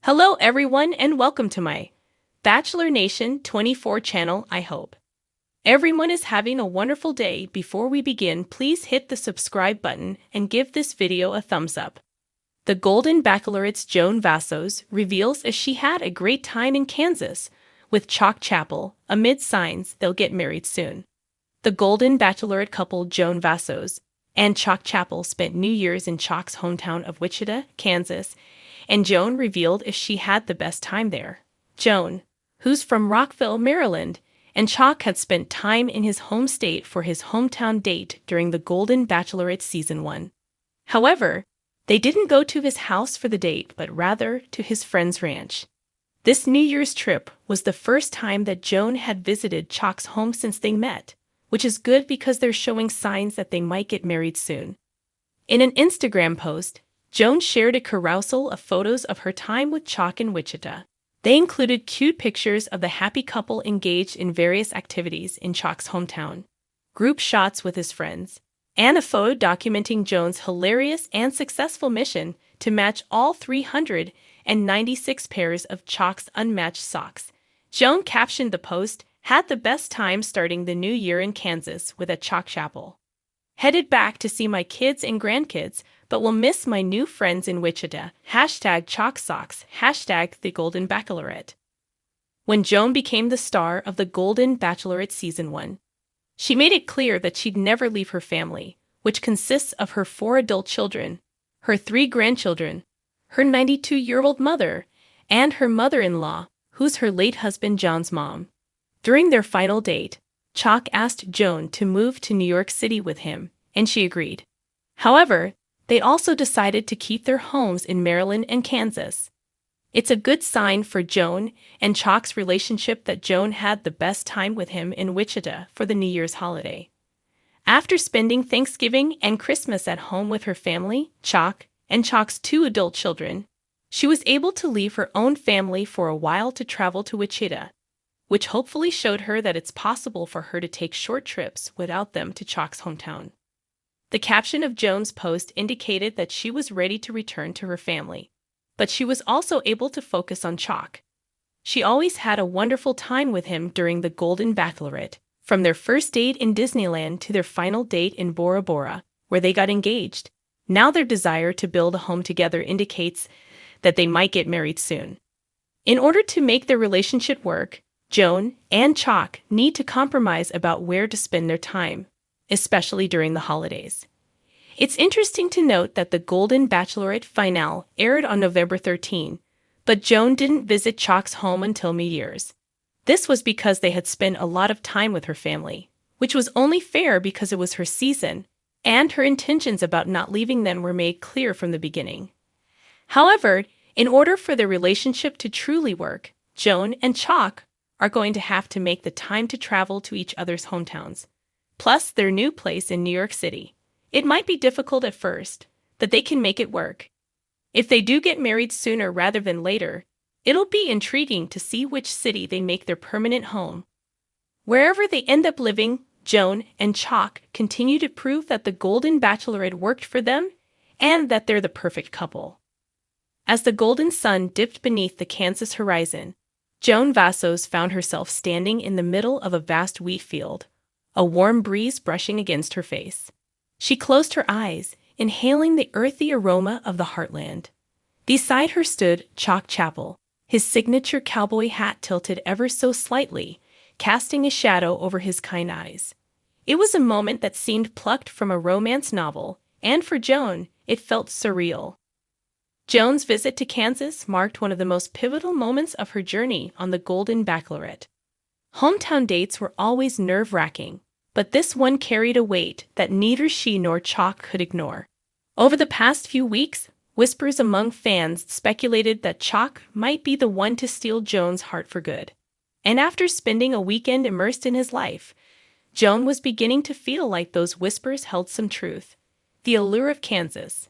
Hello everyone and welcome to my Bachelor Nation 24 channel. I hope everyone is having a wonderful day. Before we begin, please hit the subscribe button and give this video a thumbs up. The Golden Bachelorette Joan Vassos reveals as she had a great time in Kansas with Chock Chapple amid signs they'll get married soon. The Golden Bachelorette couple Joan Vassos and Chock Chapple spent New Year's in Chock's hometown of Wichita, Kansas, and Joan revealed if she had the best time there. Joan, who's from Rockville, Maryland, and Chock had spent time in his home state for his hometown date during the Golden Bachelorette Season 1. However, they didn't go to his house for the date, but rather to his friend's ranch. This New Year's trip was the first time that Joan had visited Chock's home since they met, which is good because they're showing signs that they might get married soon. In an Instagram post, Joan shared a carousel of photos of her time with Chock in Wichita. They included cute pictures of the happy couple engaged in various activities in Chock's hometown, group shots with his friends, and a photo documenting Joan's hilarious and successful mission to match all 396 pairs of Chock's unmatched socks. Joan captioned the post, "Had the best time starting the new year in Kansas with a Chock Chapple. Headed back to see my kids and grandkids, but will miss my new friends in Wichita. #ChockSocks, #The Golden Bachelorette." When Joan became the star of the Golden Bachelorette Season 1, she made it clear that she'd never leave her family, which consists of her 4 adult children, her 3 grandchildren, her 92-year-old mother, and her mother-in-law, who's her late husband John's mom. During their final date, Chock asked Joan to move to New York City with him, and she agreed. However, they also decided to keep their homes in Maryland and Kansas. It's a good sign for Joan and Chock's relationship that Joan had the best time with him in Wichita for the New Year's holiday. After spending Thanksgiving and Christmas at home with her family, Chock, and Chock's 2 adult children, she was able to leave her own family for a while to travel to Wichita, which hopefully showed her that it's possible for her to take short trips without them to Chock's hometown. The caption of Joan's post indicated that she was ready to return to her family, but she was also able to focus on Chock. She always had a wonderful time with him during the Golden Bachelorette, from their first date in Disneyland to their final date in Bora Bora, where they got engaged. Now their desire to build a home together indicates that they might get married soon. In order to make their relationship work, Joan and Chock need to compromise about where to spend their time, especially during the holidays. It's interesting to note that the Golden Bachelorette finale aired on November 13, but Joan didn't visit Chock's home until New Year's. This was because they had spent a lot of time with her family, which was only fair because it was her season, and her intentions about not leaving them were made clear from the beginning. However, in order for their relationship to truly work, Joan and Chock are going to have to make the time to travel to each other's hometowns, plus their new place in New York City. It might be difficult at first, but they can make it work. If they do get married sooner rather than later, it'll be intriguing to see which city they make their permanent home. Wherever they end up living, Joan and Chock continue to prove that the Golden Bachelorette worked for them and that they're the perfect couple. As the golden sun dipped beneath the Kansas horizon, Joan Vassos found herself standing in the middle of a vast wheat field, a warm breeze brushing against her face. She closed her eyes, inhaling the earthy aroma of the heartland. Beside her stood Chock Chapple, his signature cowboy hat tilted ever so slightly, casting a shadow over his kind eyes. It was a moment that seemed plucked from a romance novel, and for Joan, it felt surreal. Joan's visit to Kansas marked one of the most pivotal moments of her journey on the Golden Bachelorette. Hometown dates were always nerve-wracking, but this one carried a weight that neither she nor Chock could ignore. Over the past few weeks, whispers among fans speculated that Chock might be the one to steal Joan's heart for good. And after spending a weekend immersed in his life, Joan was beginning to feel like those whispers held some truth. The allure of Kansas.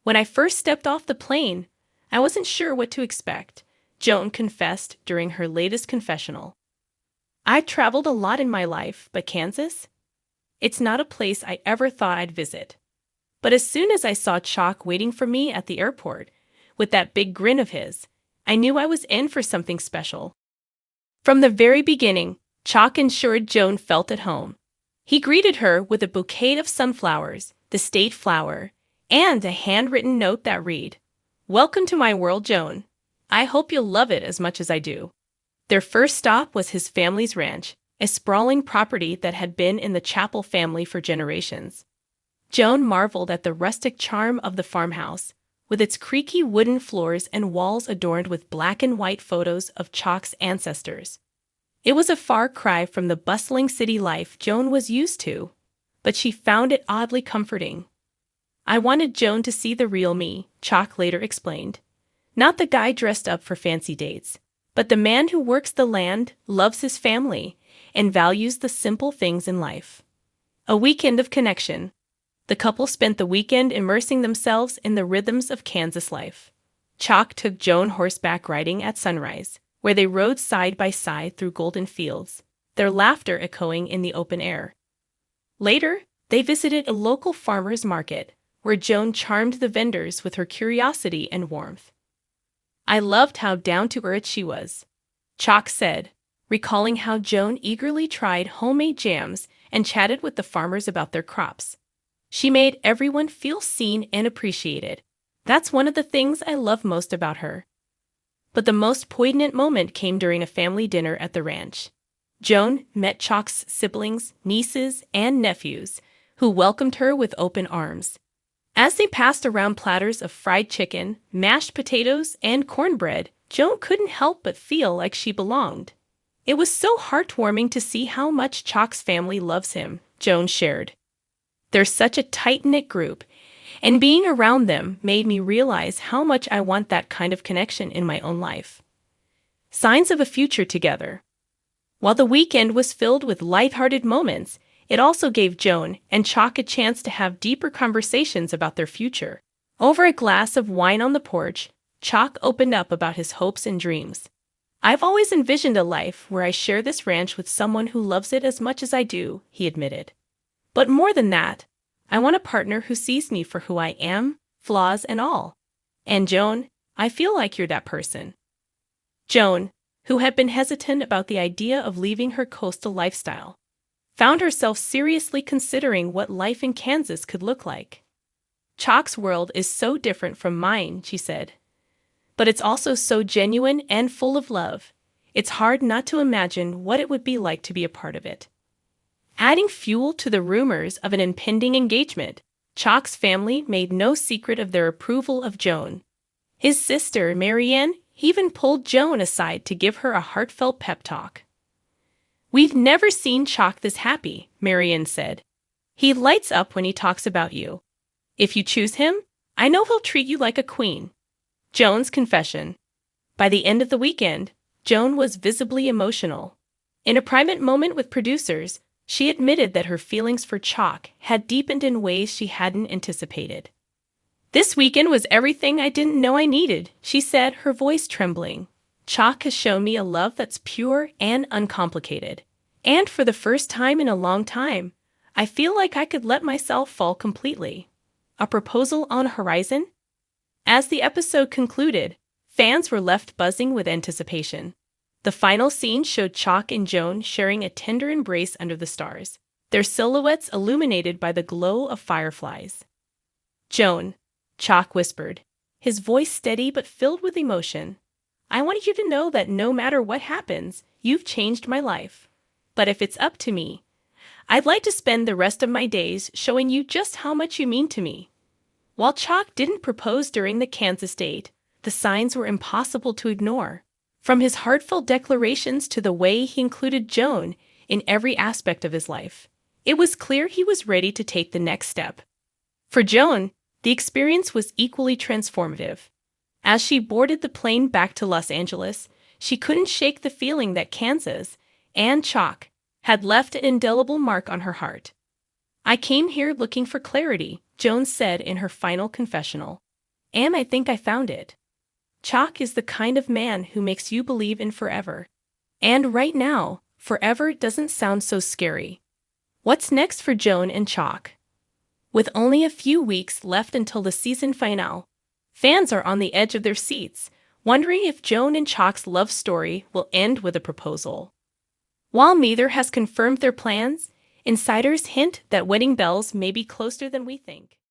"When I first stepped off the plane, I wasn't sure what to expect," Joan confessed during her latest confessional. "I've traveled a lot in my life, but Kansas? It's not a place I ever thought I'd visit. But as soon as I saw Chock waiting for me at the airport, with that big grin of his, I knew I was in for something special. From the very beginning, Chock ensured Joan felt at home. He greeted her with a bouquet of sunflowers, the state flower, and a handwritten note that read, "Welcome to my world, Joan. I hope you'll love it as much as I do." Their first stop was his family's ranch, a sprawling property that had been in the Chapple family for generations. Joan marveled at the rustic charm of the farmhouse, with its creaky wooden floors and walls adorned with black and white photos of Chock's ancestors. It was a far cry from the bustling city life Joan was used to, but she found it oddly comforting. "I wanted Joan to see the real me," Chock later explained. "Not the guy dressed up for fancy dates, but the man who works the land, loves his family, and values the simple things in life." A weekend of connection. The couple spent the weekend immersing themselves in the rhythms of Kansas life. Chock took Joan horseback riding at sunrise, where they rode side by side through golden fields, their laughter echoing in the open air. Later, they visited a local farmer's market, where Joan charmed the vendors with her curiosity and warmth. "I loved how down-to-earth she was," Chock said, recalling how Joan eagerly tried homemade jams and chatted with the farmers about their crops. "She made everyone feel seen and appreciated. That's one of the things I love most about her." But the most poignant moment came during a family dinner at the ranch. Joan met Chock's siblings, nieces, and nephews, who welcomed her with open arms. As they passed around platters of fried chicken, mashed potatoes, and cornbread, Joan couldn't help but feel like she belonged. "It was so heartwarming to see how much Chock's family loves him," Joan shared. "They're such a tight-knit group, and being around them made me realize how much I want that kind of connection in my own life." Signs of a future together. While the weekend was filled with lighthearted moments, it also gave Joan and Chock a chance to have deeper conversations about their future. Over a glass of wine on the porch, Chock opened up about his hopes and dreams. "I've always envisioned a life where I share this ranch with someone who loves it as much as I do," he admitted. "But more than that, I want a partner who sees me for who I am, flaws and all. And Joan, I feel like you're that person." Joan, who had been hesitant about the idea of leaving her coastal lifestyle, found herself seriously considering what life in Kansas could look like. "Chock's world is so different from mine," she said. "But it's also so genuine and full of love. It's hard not to imagine what it would be like to be a part of it." Adding fuel to the rumors of an impending engagement, Chock's family made no secret of their approval of Joan. His sister, Marianne, even pulled Joan aside to give her a heartfelt pep talk. "We've never seen Chock this happy," Marianne said. "He lights up when he talks about you. If you choose him, I know he'll treat you like a queen." Joan's confession. By the end of the weekend, Joan was visibly emotional. In a private moment with producers, she admitted that her feelings for Chock had deepened in ways she hadn't anticipated. "This weekend was everything I didn't know I needed," she said, her voice trembling. "Chock has shown me a love that's pure and uncomplicated. And for the first time in a long time, I feel like I could let myself fall completely." A proposal on horizon? As the episode concluded, fans were left buzzing with anticipation. The final scene showed Chock and Joan sharing a tender embrace under the stars, their silhouettes illuminated by the glow of fireflies. "Joan," Chock whispered, his voice steady but filled with emotion, "I want you to know that no matter what happens, you've changed my life. But if it's up to me, I'd like to spend the rest of my days showing you just how much you mean to me." While Chock didn't propose during the Kansas date, the signs were impossible to ignore. From his heartfelt declarations to the way he included Joan in every aspect of his life, it was clear he was ready to take the next step. For Joan, the experience was equally transformative. As she boarded the plane back to Los Angeles, she couldn't shake the feeling that Kansas and Chock had left an indelible mark on her heart. "I came here looking for clarity," Joan said in her final confessional. "And I think I found it. Chock is the kind of man who makes you believe in forever. And right now, forever doesn't sound so scary." What's next for Joan and Chock? With only a few weeks left until the season finale, fans are on the edge of their seats, wondering if Joan and Chock's love story will end with a proposal. While neither has confirmed their plans, insiders hint that wedding bells may be closer than we think.